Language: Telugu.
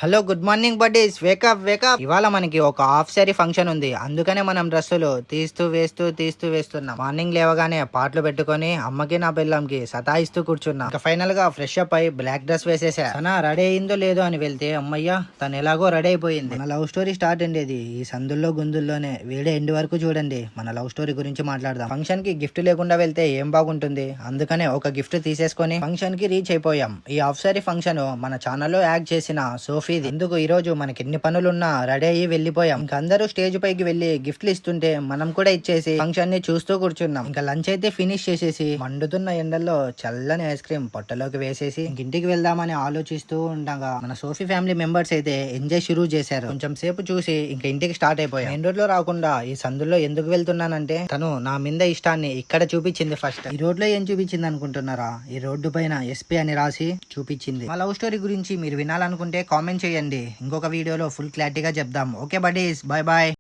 Hello good morning buddies, wake up wake up. ఇవాళ మనకి ఒక హాఫ్ సారీ ఫంక్షన్ ఉంది, అందుకనే మనం డ్రెస్సులు తీస్తూ వేస్తున్నాం. మార్నింగ్ లేవగానే పాటలు పెట్టుకొని అమ్మకి నా పిల్లంకి సతాయిస్తూ కూర్చున్నా. ఇంకా ఫైనల్ గా ఫ్రెష్ అప్ అయి బ్లాక్ డ్రెస్ వేసేసా. తన రెడీ అయిందో లేదో అని వెళ్తే అమ్మయ్య తను ఎలాగో రెడీ అయిపోయింది. మన లవ్ స్టోరీ స్టార్ట్ అండి ఈ సందుల్లో గుందుల్లోనే. వీడియో ఎండ్ వరకు చూడండి, మన లవ్ స్టోరీ గురించి మాట్లాడదాం. ఫంక్షన్ కి గిఫ్ట్ లేకుండా వెళ్తే ఏం బాగుంటుంది, అందుకనే ఒక గిఫ్ట్ తీసేసుకొని ఫంక్షన్ కి రీచ్ అయిపోయాం. ఈ హాఫ్ సారీ ఫంక్షన్ మన ఛానల్లో యాడ్ చేసిన సోఫీ. ఎందుకు ఈ రోజు మనకి ఎన్ని పనులున్నా రెడీ అయ్యి వెళ్ళిపోయాం. ఇంకా అందరూ స్టేజ్ పైకి వెళ్లి గిఫ్ట్లు ఇస్తుంటే మనం కూడా ఇచ్చేసి ఫంక్షన్ ని చూస్తూ కూర్చున్నాం. ఇంకా లంచ్ అయితే ఫినిష్ చేసేసి మండుతున్న ఎండల్లో చల్లని ఐస్ క్రీమ్ పొట్టలోకి వేసేసి ఇంటికి వెళ్దామని ఆలోచిస్తూ ఉండగా మన సోఫీ ఫ్యామిలీ మెంబర్స్ అయితే ఎంజాయ్ షురూ చేశారు. కొంచెం సేపు చూసి ఇంకా ఇంటికి స్టార్ట్ అయిపోయాం. మెయిన్ రోడ్ లో రాకుండా ఈ సందులో ఎందుకు వెళ్తున్నానంటే తను నా మీద ఇష్టాన్ని ఇక్కడ చూపించింది. ఫస్ట్ ఈ రోడ్ లో ఏం చూపించింది అనుకుంటున్నారా, ఈ రోడ్డు పైన ఎస్పీ అని రాసి చూపించింది. మా లవ్ స్టోరీ గురించి మీరు వినాలనుకుంటే కామెంట్ చేయండి, ఇంకొక వీడియోలో ఫుల్ క్లారిటీగా చెప్దాం. Okay buddies, bye bye.